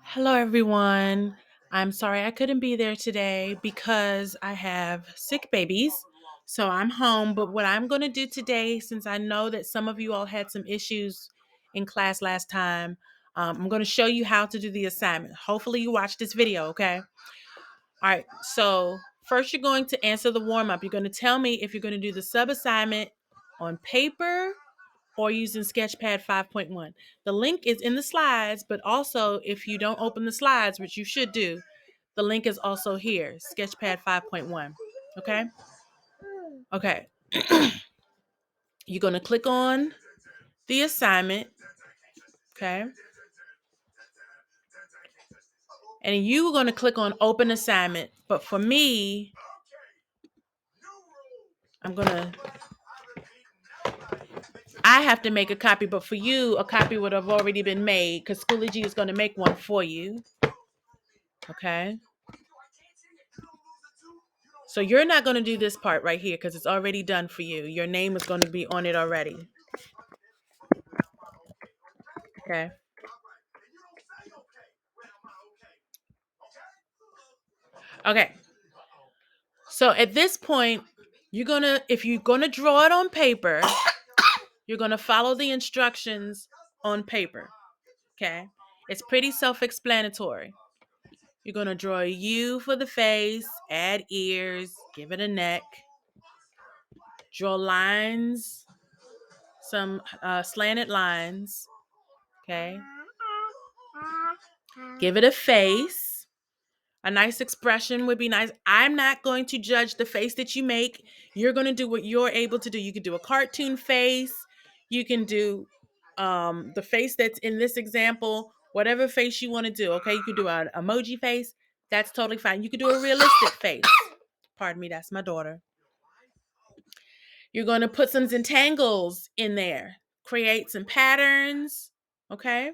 Hello, everyone. I'm sorry I couldn't be there today because I have sick babies. So I'm home. But what I'm going to do today, since I know that some of you all had some issues in class last time, I'm going to show you how to do the assignment. Hopefully, you watch this video, okay? All right. So, first, you're going to answer the warm up. You're going to tell me if you're going to do the sub assignment on paper or using SketchPad 5.1. The link is in the slides, but also if you don't open the slides, which you should do, the link is also here, SketchPad 5.1. Okay? Okay. You're going to click on the assignment, okay? And you're going to click on open assignment. But for me, I have to make a copy, but for you, a copy would have already been made because Schoology is going to make one for you. Okay? So you're not going to do this part right here because it's already done for you. Your name is going to be on it already. Okay. Okay. So at this point, if you're going to draw it on paper, you're going to follow the instructions on paper. Okay. It's pretty self-explanatory. You're going to draw a U for the face, add ears, give it a neck, draw lines, some slanted lines. Okay. Give it a face. A nice expression would be nice. I'm not going to judge the face that you make. You're going to do what you're able to do. You can do a cartoon face. You can do the face that's in this example, whatever face you want to do. Okay. You could do an emoji face. That's totally fine. You could do a realistic face. Pardon me. That's my daughter. You're going to put some entangles in there, create some patterns. Okay.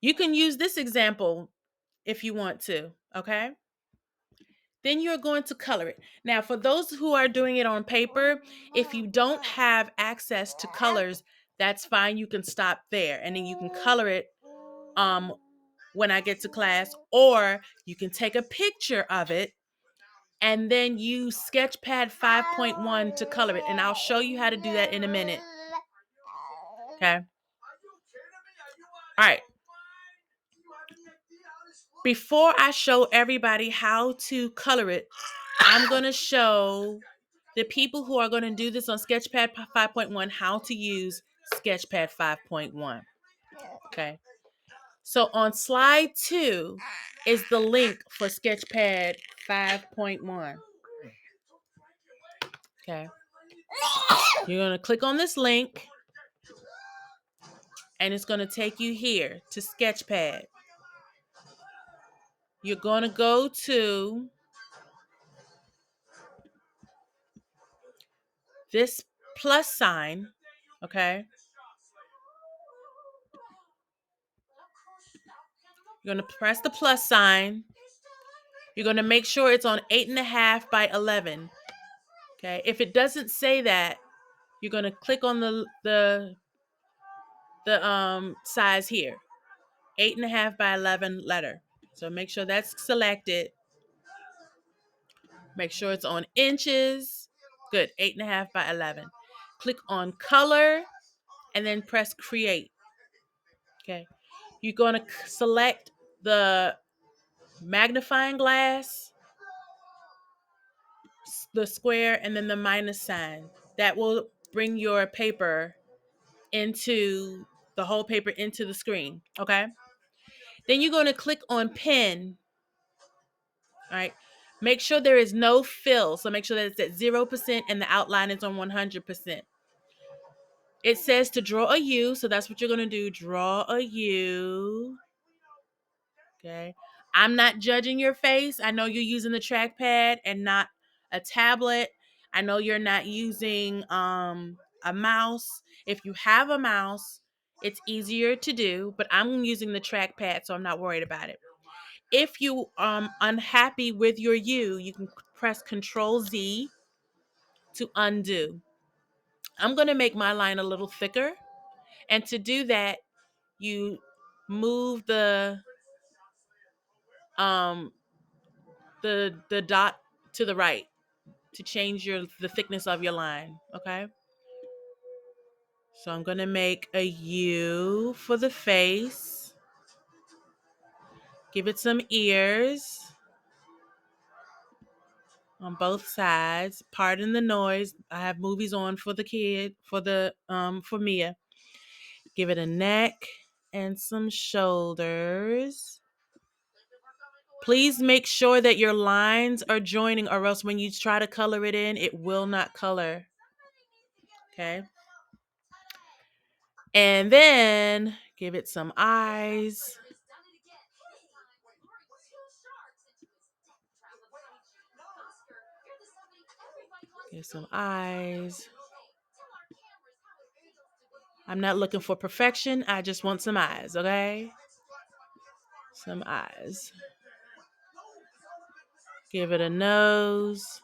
You can use this example if you want to. Okay. Then you're going to color it. Now, for those who are doing it on paper, if you don't have access to colors, that's fine. You can stop there and then you can color it when I get to class, or you can take a picture of it and then use SketchPad 5.1 to color it. And I'll show you how to do that in a minute. Okay. All right. Before I show everybody how to color it, I'm going to show the people who are going to do this on SketchPad 5.1 how to use SketchPad 5.1. Okay. So on slide 2 is the link for SketchPad 5.1. Okay. You're going to click on this link and it's going to take you here to SketchPad. You're going to go to this plus sign, okay? You're going to press the plus sign. You're going to make sure it's on 8.5 by 11. Okay. If it doesn't say that, you're going to click on the size here, 8.5 by 11 letter. So make sure that's selected. Make sure it's on inches. Good. 8.5 by 11. Click on color and then press create. Okay. You're going to select the magnifying glass, the square, and then the minus sign. That will bring your paper into the whole paper into the screen. Okay. Then you're going to click on pen. All right. Make sure there is no fill. So make sure that it's at 0% and the outline is on 100%. It says to draw a U. So that's what you're going to do. Draw a U. Okay. I'm not judging your face. I know you're using the trackpad and not a tablet. I know you're not using a mouse. If you have a mouse, it's easier to do, but I'm using the trackpad, so I'm not worried about it. If you unhappy with your U, you can press Control Z to undo. I'm going to make my line a little thicker. And to do that, you move the um the dot to the right to change the thickness of your line, okay? So I'm going to make a U for the face. Give it some ears on both sides. Pardon the noise. I have movies on for the kid, for Mia. Give it a neck and some shoulders. Please make sure that your lines are joining, or else when you try to color it in, it will not color. Okay. And then give it some eyes. Give some eyes. I'm not looking for perfection. I just want some eyes, okay? Some eyes. Give it a nose.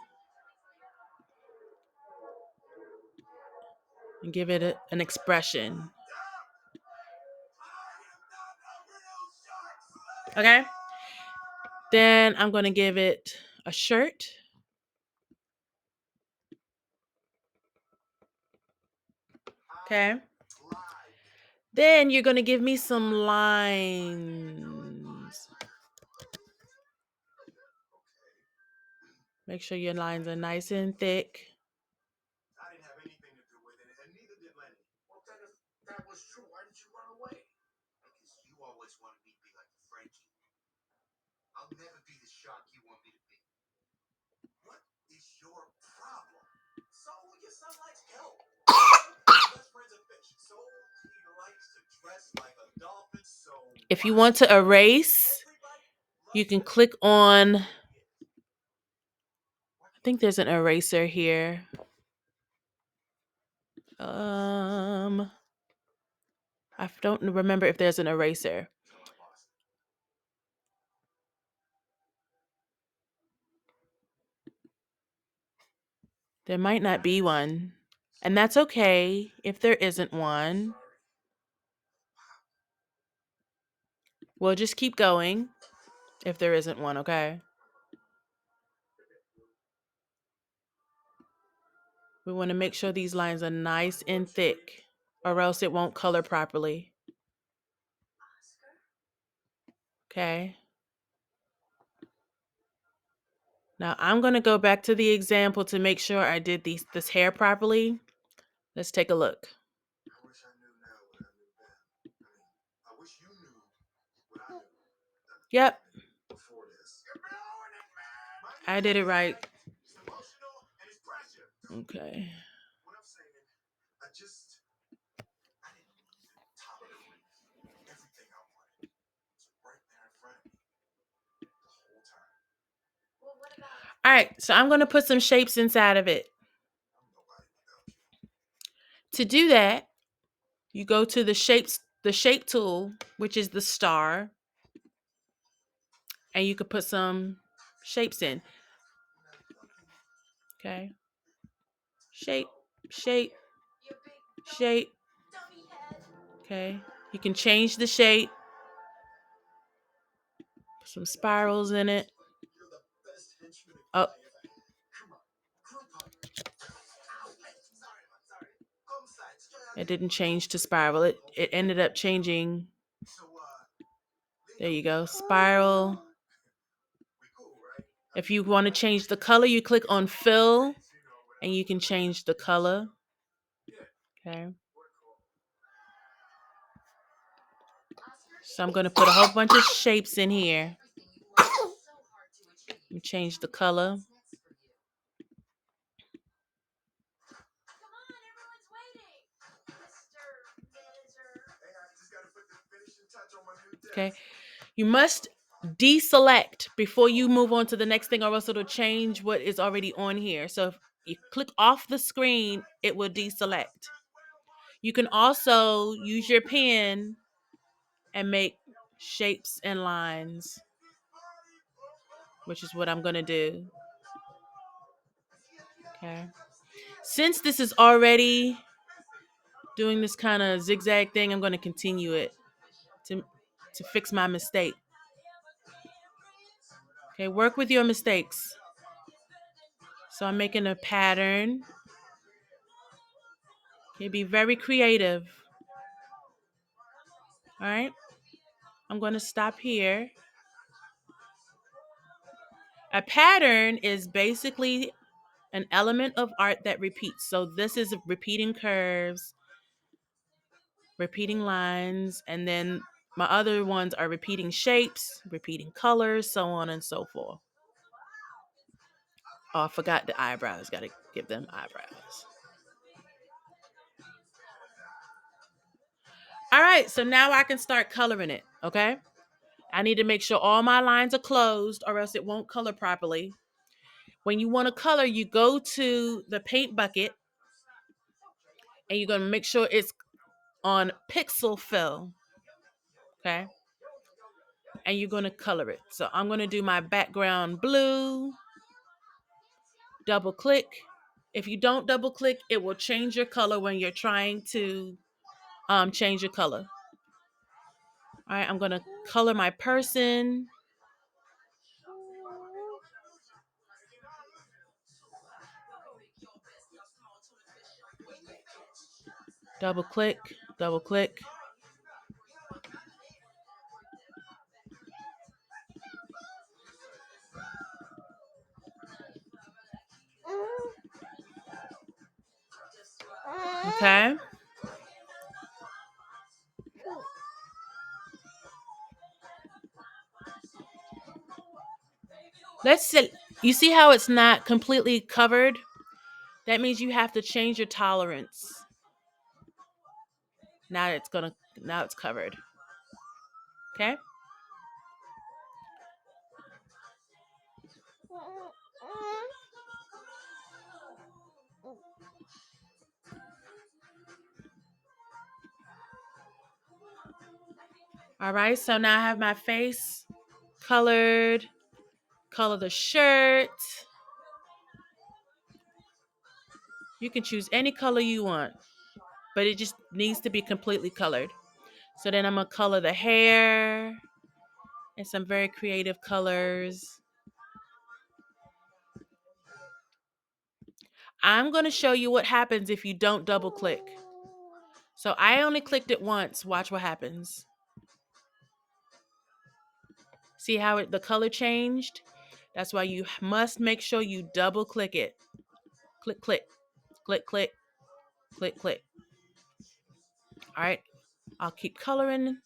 And give it an expression. Okay? Then I'm going to give it a shirt. Okay? Then you're going to give me some lines. Make sure your lines are nice and thick. I didn't have anything to do with it, and neither did Lenny. Well, then if that was true, why did you run away? Because you always wanted me to be like Frankie. I'll never be the shark you want me to be. What is your problem? So your son likes help. Best friend's a fish. So he likes to dress like a dolphin. So if you want to erase, you can click on, I think there's an eraser here. I don't remember if there's an eraser. There might not be one. And that's okay if there isn't one. We'll just keep going if there isn't one, okay? We want to make sure these lines are nice and thick, or else it won't color properly. Okay. Now I'm going to go back to the example to make sure I did this hair properly. Let's take a look. I wish I knew now what I knew then. I wish you knew what I knew. Yep. Before this. I did it right. Okay. What I'm saying is, I didn't need to tolerate everything I wanted. It's right there in front of me the whole time. All right, so I'm going to put some shapes inside of it. To do that, you go to the shape tool, which is the star, and you could put some shapes in. Okay. Shape, shape, shape. Okay. You can change the shape. Put some spirals in it. Oh. It didn't change to spiral. It ended up changing. There you go. Spiral. If you want to change the color, you click on fill and you can change the color. Okay. So I'm going to put a whole bunch of shapes in here. And change the color. Okay. You must deselect before you move on to the next thing, or else it'll change what is already on here. So if you click off the screen, it will deselect. You can also use your pen and make shapes and lines, which is what I'm going to do. Okay. Since this is already doing this kind of zigzag thing, I'm going to continue it to fix my mistake. Okay, work with your mistakes. So I'm making a pattern. Okay, be very creative. All right, I'm going to stop here. A pattern is basically an element of art that repeats. So this is repeating curves, repeating lines, and then my other ones are repeating shapes, repeating colors, so on and so forth. Oh, I forgot the eyebrows. Got to give them eyebrows. All right, so now I can start coloring it, okay? I need to make sure all my lines are closed or else it won't color properly. When you want to color, you go to the paint bucket and you're going to make sure it's on pixel fill, okay? And you're going to color it. So I'm going to do my background blue, double click. If you don't double click, it will change your color when you're trying to change your color. All right, I'm going to color my person. Double click, double click. Okay. Let's see. You see how it's not completely covered? That means you have to change your tolerance. Now it's covered. Okay? All right, so now I have my face colored. Color the shirt. You can choose any color you want, but it just needs to be completely colored. So then I'm going to color the hair in some very creative colors. I'm going to show you what happens if you don't double click. So I only clicked it once. Watch what happens. See how the color changed? That's why you must make sure you double click it. Click, click, click, click, click, click. All right, I'll keep coloring.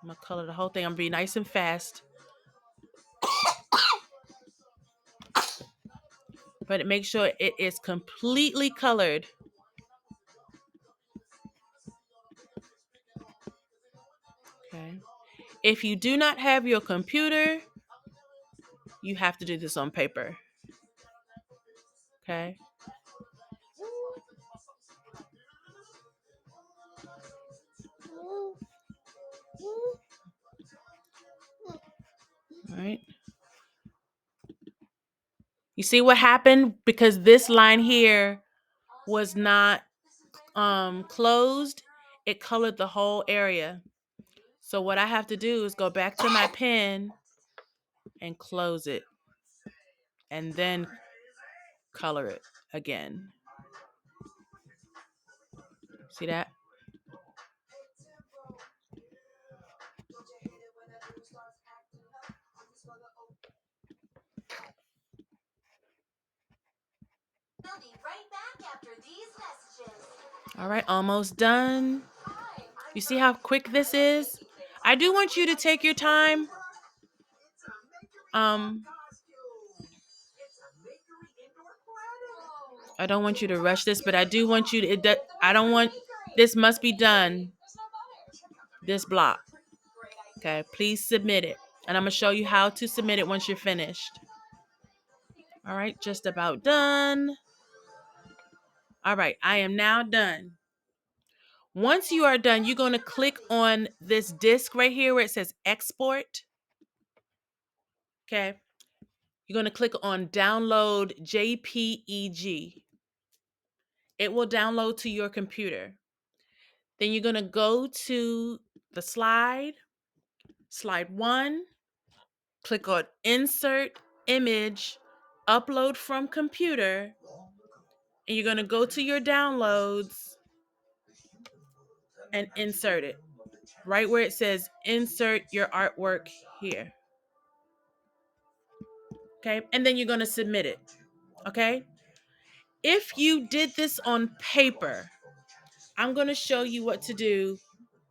I'm gonna color the whole thing. I'm gonna be nice and fast. But make sure it is completely colored. Okay. If you do not have your computer, you have to do this on paper. Okay. All right. You see what happened? Because this line here was not closed, it colored the whole area. So what I have to do is go back to my pen and close it and then color it again. See that? All right, almost done. You see how quick this is? I do want you to take your time. I don't want you to rush this, but I do want you to. I don't want this must be done. This block. Okay, please submit it, and I'm gonna show you how to submit it once you're finished. All right, just about done. All right, I am now done. Once you are done, you're going to click on this disc right here where it says export. Okay. You're going to click on download JPEG. It will download to your computer. Then you're going to go to the slide 1, click on Insert Image, Upload from Computer, and you're going to go to your downloads and insert it right where it says Insert Your Artwork here. Okay, and then you're going to submit it. Okay, if you did this on paper, I'm going to show you what to do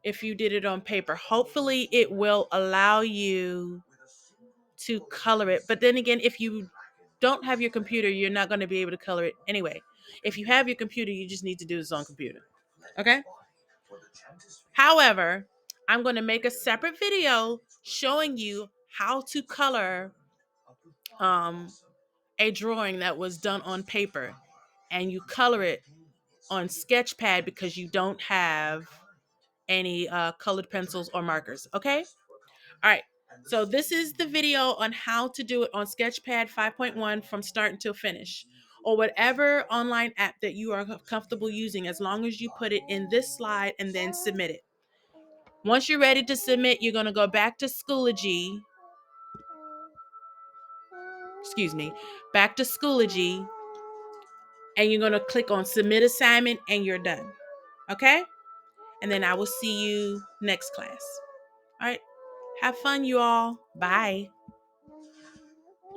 if you did it on paper. Hopefully it will allow you to color it. But then again, if you don't have your computer, you're not going to be able to color it anyway. If you have your computer, you just need to do this on computer. Okay? However, I'm going to make a separate video showing you how to color a drawing that was done on paper, and you color it on SketchPad because you don't have any colored pencils or markers. Okay? All right. So this is the video on how to do it on SketchPad 5.1 from start until finish, or whatever online app that you are comfortable using, as long as you put it in this slide and then submit it. Once you're ready to submit, you're going to go back to Schoology. Back to Schoology, and you're going to click on Submit Assignment, and you're done. Okay? And then I will see you next class. All right. Have fun, you all. Bye.